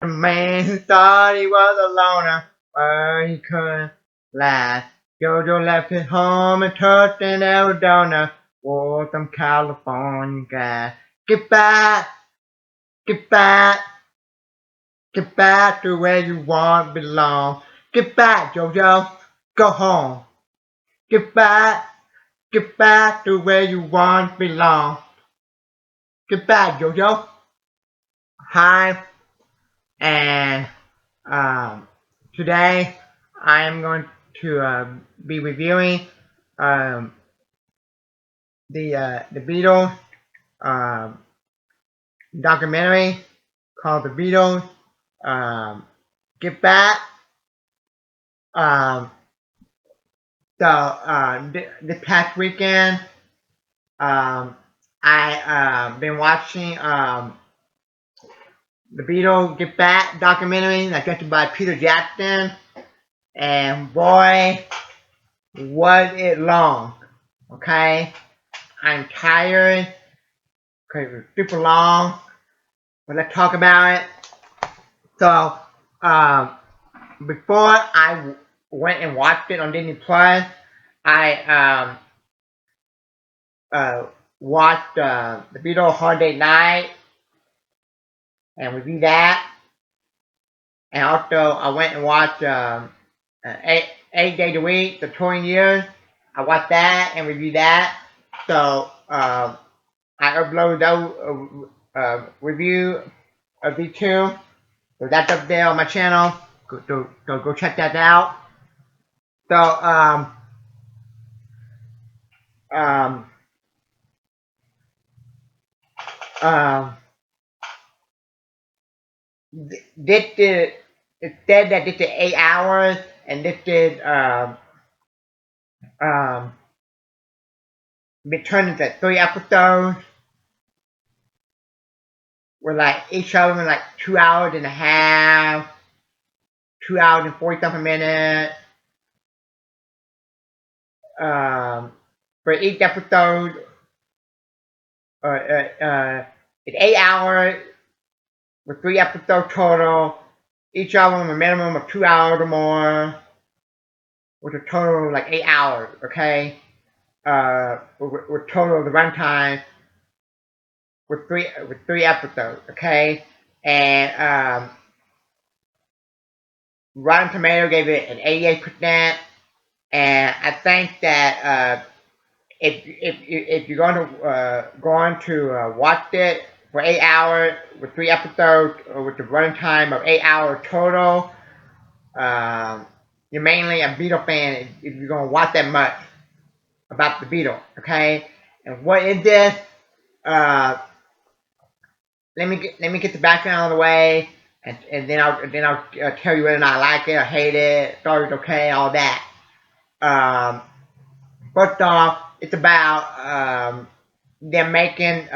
A man who thought he was a loner, but he couldn't last. Jojo left his home and touched in Arizona for some California gas. Get back, get back, get back to where you want belong. Get back, Jojo, go home. Get back to where you want belong. Get back, Jojo. Hi, and today I am going to be reviewing um, the Beatles um, documentary called The Beatles Get Back. Um, this past weekend, I been watching the Beatles Get Back documentary that's directed by Peter Jackson, and boy, was it long. Okay, I'm tired because it was super long, but let's talk about it. So, before I went and watched it on Disney Plus, I watched the Beatles Hard Date Night and reviewed that. And also, I went and watched eight Days a Week, the touring years. I watched that and reviewed that. So, I uploaded those review of these two. So that's up there on my channel. Go check that out. So, um, this did, it said that this did 8 hours, and this did, be turned into 3 episodes. Where like each of them like 2 hours and a half, 2 hours and 40 something minutes. For each episode, it's 8 hours with 3 episodes total. Each of them a minimum of 2 hours or more, with a total of like 8 hours. Okay, with total of the runtime with three episodes. Okay, and Rotten Tomato gave it an 88%, and I think that if you're going to watch it for 8 hours with 3 episodes with the running time of 8 hours total, you're mainly a Beatle fan if you're going to watch that much about the Beatles. Okay, and what is this? Let me get the background out of the way, and then I'll tell you whether or not I like it or hate it, thought it was okay, all that. First off, it's about them making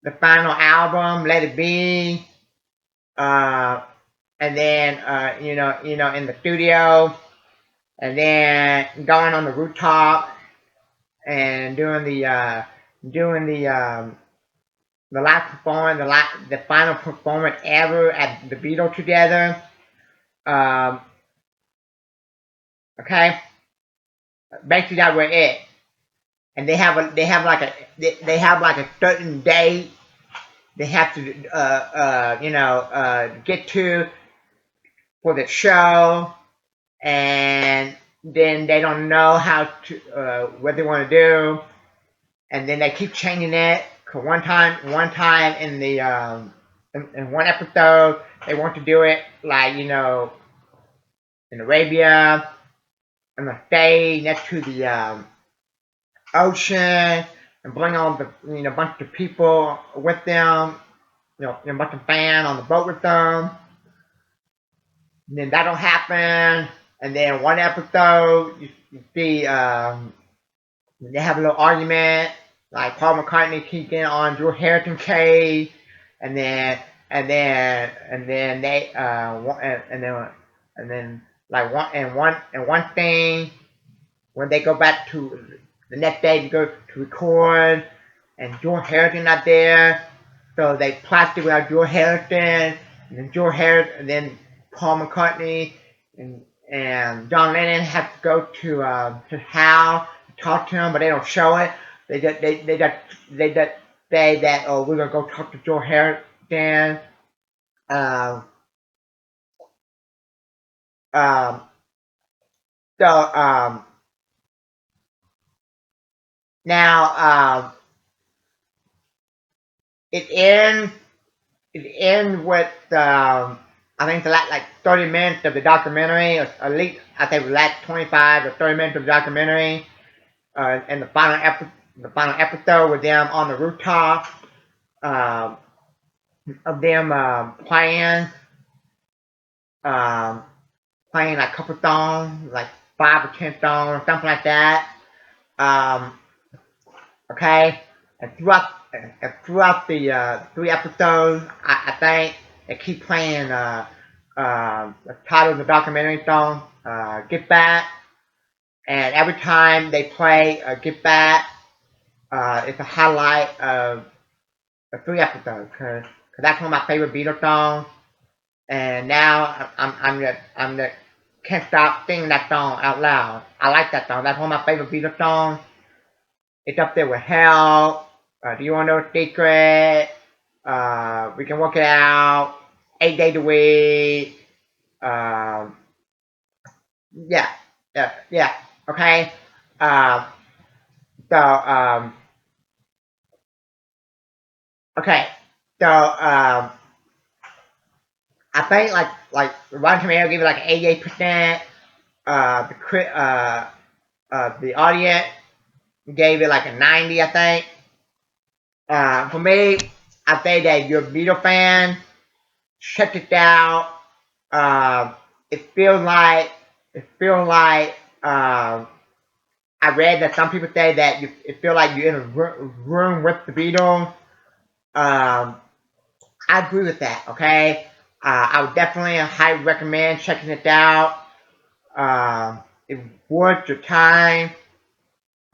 the final album, Let It Be, and then in the studio, and then going on the rooftop and doing the last performance, the final performance ever at the Beatles together. Okay, basically that was it. And they have like a certain date they have to get to for the show, and then they don't know how to what they want to do, and then they keep changing it. Cause one time in the in one episode they want to do it like in Arabia, on the stage next to the ocean, and bring all the bunch of people with them, a bunch of fans on the boat with them. And then that'll happen, and then one episode you see they have a little argument, like Paul McCartney keeps getting on George Harrison's case, and then they and then like one thing when they go back to the next day to go to record, and George Harrison not there, So they plastic without George Harrison, and then George Harrison, and then Paul McCartney, and John Lennon have to go to his house to talk to him, but they don't show it. They just say that, oh, we're gonna go talk to George Harrison. Um, um, so now it ends. It ends with I think the last like 30 minutes of the documentary, or at least I think the last 25 or 30 minutes of the documentary, and the final episode with them on the rooftop, uh, of them um, playing like a couple songs, like 5 or 10 songs, something like that. Um, okay, and throughout the 3 episodes, I think they keep playing the title of the documentary song, "Get Back," and every time they play "Get Back," it's a highlight of the 3 episodes because that's one of my favorite Beatles songs. And now I'm can't stop singing that song out loud. I like that song. That's one of my favorite Beatles songs. It's up there with Help. Do you want to know a secret? We can work it out. 8 days a week. Um, yeah, yeah. Okay. Um, so okay. So I think Rotten Tomato give it like 88%. The audience gave it like a 90, I think. For me, I think that you're a Beatles fan, check it out. Uh, it feels like it feels like I read that some people say that it feels like you're in a room with the Beatles. Um, I agree with that. Okay, I would definitely highly recommend checking it out. It's worth your time.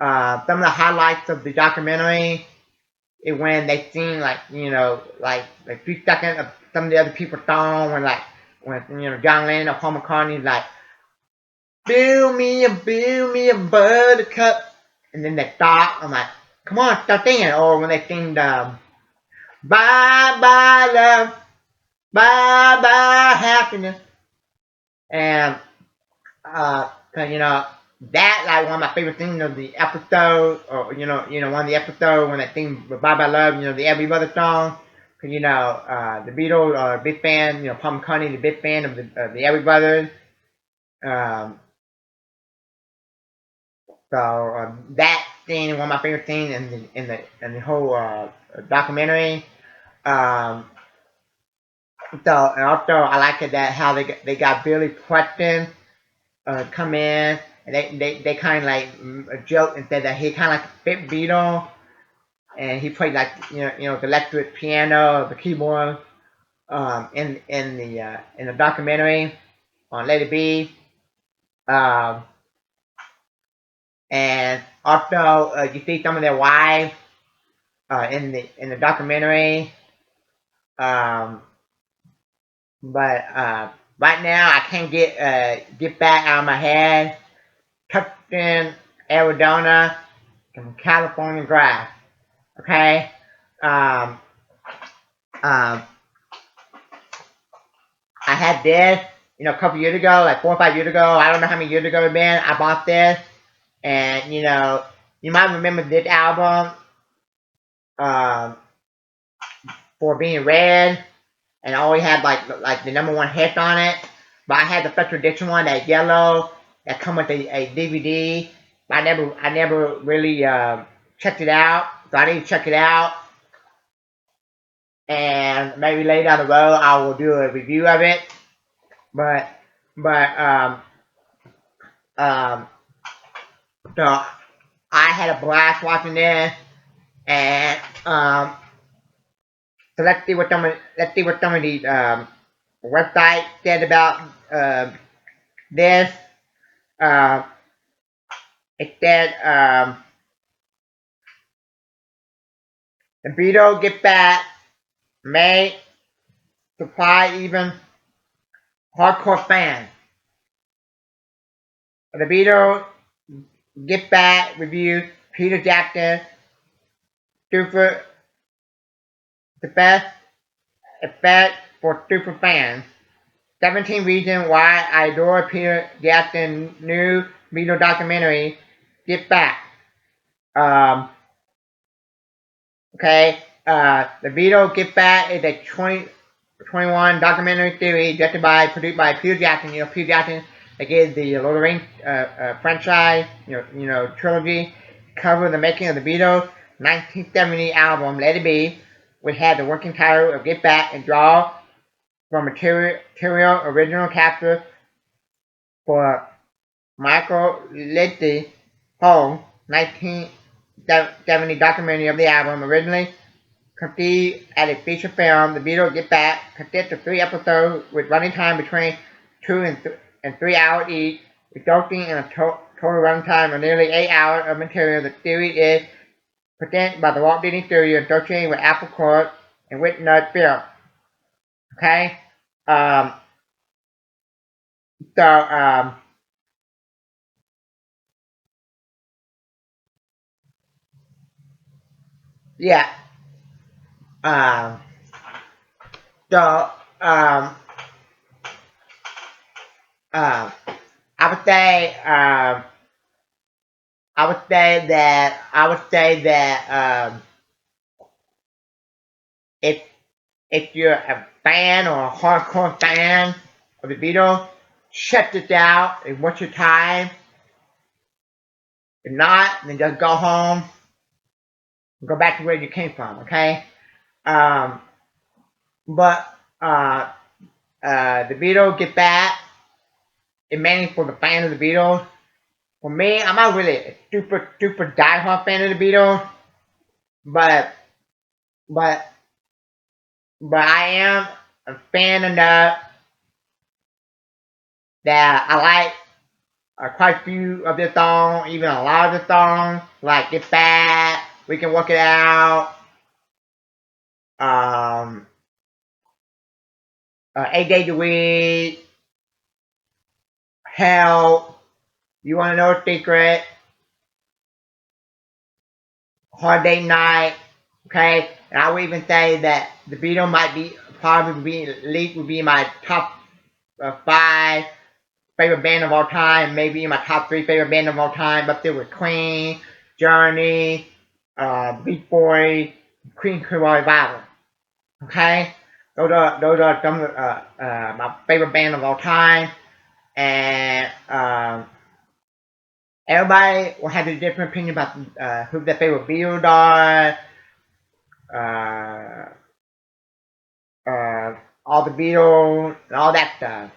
Some of the highlights of the documentary is when they sing like 3 seconds of some of the other people's song when John Lennon or Paul McCartney's like build me a buttercup, and then they stop. I'm like, come on, start singing. Or when they sing the bye bye love, bye bye happiness, and 'cause, that like one of my favorite things of the episode, or one of the episodes when they sing "Bye Bye Love," the Every Brother song. Cause the Beatles are a big fan. Paul McCartney is a big fan of the Every Brothers. Um, that scene is one of my favorite scenes in the whole documentary. Um, and also I like it that how they got Billy Preston come in, and they kind of like a joke and said that he kind of like a fit Beatle, and he played like the electric piano, the keyboard, in the documentary on Let It Be, um, and also you see some of their wives in the documentary, um, but right now I can't get back out of my head. Tucson, Arizona, and California grass. Okay. Um, um, I had this, a couple years ago, like 4 or 5 years ago. I don't know how many years ago it's been. I bought this, and you might remember this album, um, for being red, and I always had like the #1 hit on it. But I had the special edition one, that yellow, that come with a DVD. But I never really checked it out, so I need to check it out. And maybe later down the road I will do a review of it. But but um, so I had a blast watching this, and so let's see what some of these websites said about this. Uh, it said the Beatles get back. may supply even hardcore fans. The Beatles Get Back reviews Peter Jackson super the best effect for super fans. 17 reasons why I adore Peter Jackson's new Beatles documentary, Get Back. Um, okay, the Beatles Get Back is a 2021 documentary series directed by, produced by Peter Jackson. You know, Peter Jackson, that is the Lord of the Rings franchise, trilogy, cover the making of the Beatles' 1970 album, Let It Be, which had the working title of Get Back and draw from material original capture for Michael Liddy Home 1970 documentary of the album, originally conceived as a feature film. The Beatles Get Back consists of 3 episodes with running time between 2 and 3 hours each, resulting in a total runtime of nearly 8 hours of material. The series is presented by the Walt Disney Studio associated with Apple Corps and with Nerd Film. Okay? Um, so, yeah. Um, so, um, um, I would say, if you're a fan or a hardcore fan of the Beatles, check this out and watch your time. If not, then just go home and go back to where you came from. Okay. Um, but the Beatles Get Back. It mainly for the fan of the Beatles. For me, I'm not really a super diehard fan of the Beatles, but but I am a fan enough that I like quite a few of their songs, even a lot of the songs, like Get Back, We Can Work It Out, um, 8 Days a Week, Hell, You Wanna Know a Secret, Hard Day Night, okay? And I would even say that the Beatles might be probably be at least would be my top 5 favorite band of all time, maybe my top 3 favorite band of all time, up there with Queen, Journey, Beach Boys, Queen Clearwater Revival. Okay, those are some of my favorite band of all time, and everybody will have a different opinion about who their favorite Beatles are. Uh, all the Beatles and all that stuff.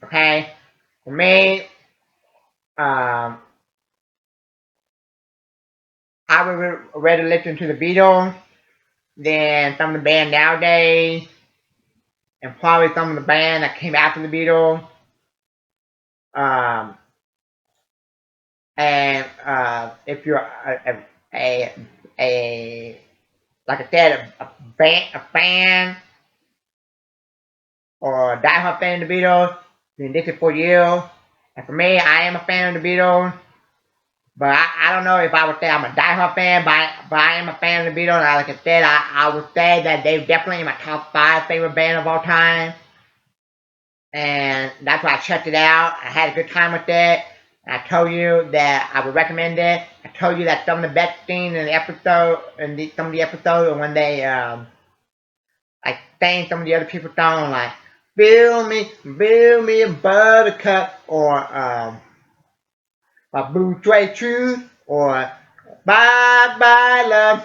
Okay, for me, um, I would rather listen to the Beatles than some of the band nowadays, and probably some of the band that came after the Beatles. Um, and if you're a, a like I said, a fan or a diehard fan of the Beatles, then this is for you. And for me, I am a fan of the Beatles. But I don't know if I would say I'm a diehard fan, but I am a fan of the Beatles. Like I said, I would say that they're definitely in my top 5 favorite band of all time. And that's why I checked it out. I had a good time with it. I told you that I would recommend it. I told you that some of the best scenes in the episode, some of the episodes, are when they like sang some of the other people's songs, like build me a buttercup," or "My Blue Suede Shoes," or "Bye Bye Love."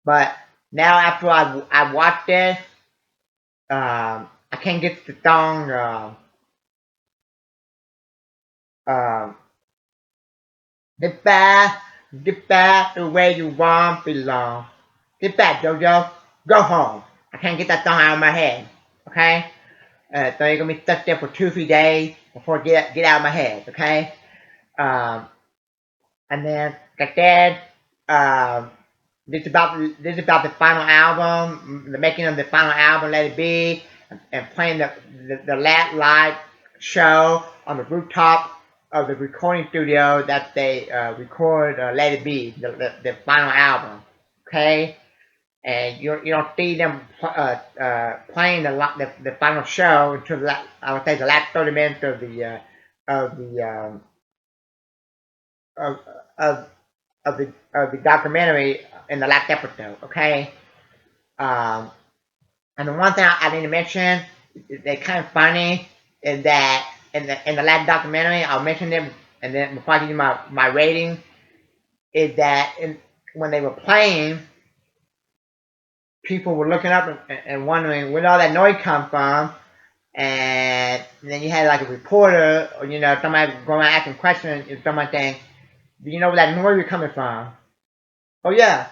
But now after I watched it, I can't get the song. Um, Get back, get back the way you want belong. Get back, JoJo. Go home. I can't get that song out of my head. Okay? So you're gonna be stuck there for 2-3 days before it get out of my head. Okay? Um, and then like I said, this is about the final album, the making of the final album, Let It Be, and playing the last live show on the rooftop of the recording studio that they record Let It Be, the final album. Okay, and you don't see them playing the final show until I would say the last 30 minutes of the of, of of the documentary in the last episode. Okay, um, and the one thing I need to mention that's kind of funny is that in the last documentary I'll mention them, and then before I give you my rating, is that when they were playing, people were looking up and wondering where all that noise come from. And then you had like a reporter or somebody going around asking questions, and someone saying, "Do you know where that noise is coming from?" "Oh yeah."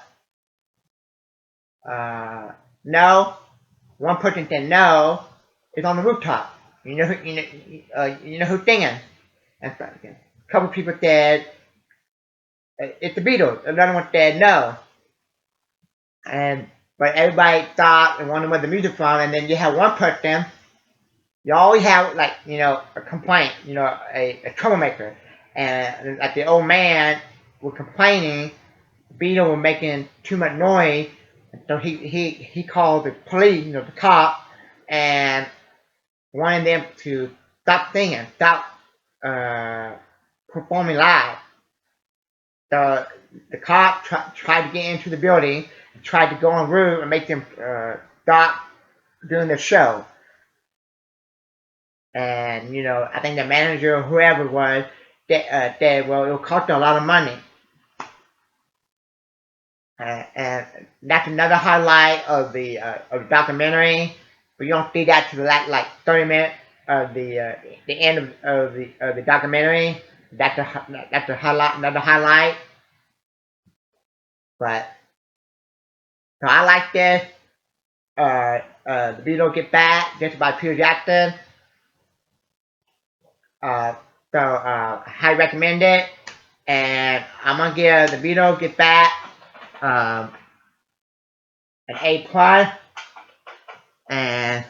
No. One person said no. It's on the rooftop. You know who's singing? And so, a couple people said it's the Beatles. Another one said no. But everybody thought and wondered where the music from. And then you have one person. You always have like a complaint. A troublemaker. And like the old man was complaining, the Beatles were making too much noise. So he called the police, the cop, and wanted them to stop singing, stop performing live. The cop tried to get into the building, tried to go on route and make them stop doing the show. And I think the manager or whoever it was said, well, it'll cost them a lot of money. And that's another highlight of the documentary, but you don't see that to the like 30 minutes of the end of the documentary. That's a highlight, another highlight. But so I like this. The Beatles Get Back, just by Peter Jackson. I highly recommend it, and I'm gonna give the Beatles Get Back an A+. And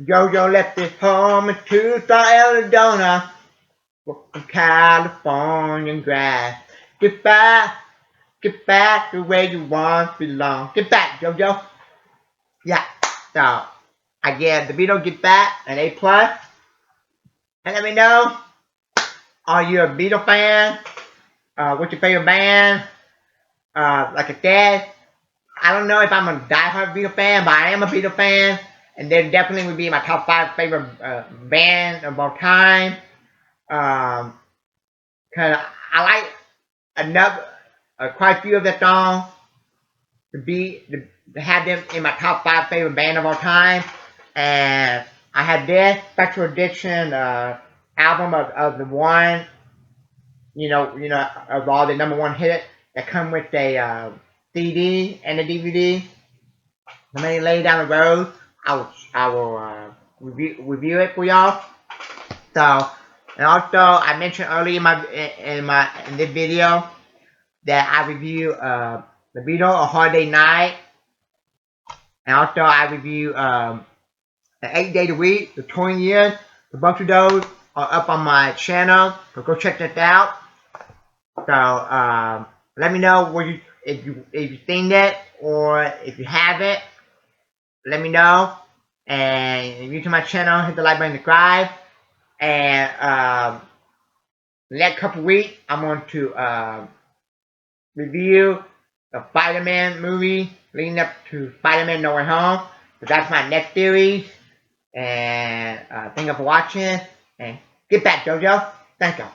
Jojo left his home in Tucson, Arizona, from California grass. Get back to where you once belong. Get back, Jojo. Yeah. So I give the Beatles Get Back an A+. And let me know, are you a Beatles fan? What's your favorite band? Like I said, I don't know if I'm a diehard Beatles fan, but I am a Beatles fan, and they definitely would be my top 5 favorite band of all time. Cause I like quite a few of their songs to have them in my top 5 favorite band of all time, and I had this special edition album of the one, of all the #1 hits that come with a CD and a DVD. Let me lay down the road. I will review it for y'all. So, and also I mentioned earlier in this video that I review the Beatles A Hard Day Night, and also I review the 8 Days a Week, the 20 Years. A bunch of those are up on my channel, so go check that out. So let me know if you've seen it, or if you haven't. Let me know. And if you're new to my channel, hit the like button, subscribe. And the next couple weeks, I'm going to review the Spider-Man movie leading up to Spider-Man No Way Home. So that's my next series. And thank you for watching. And get back, JoJo. Thank you.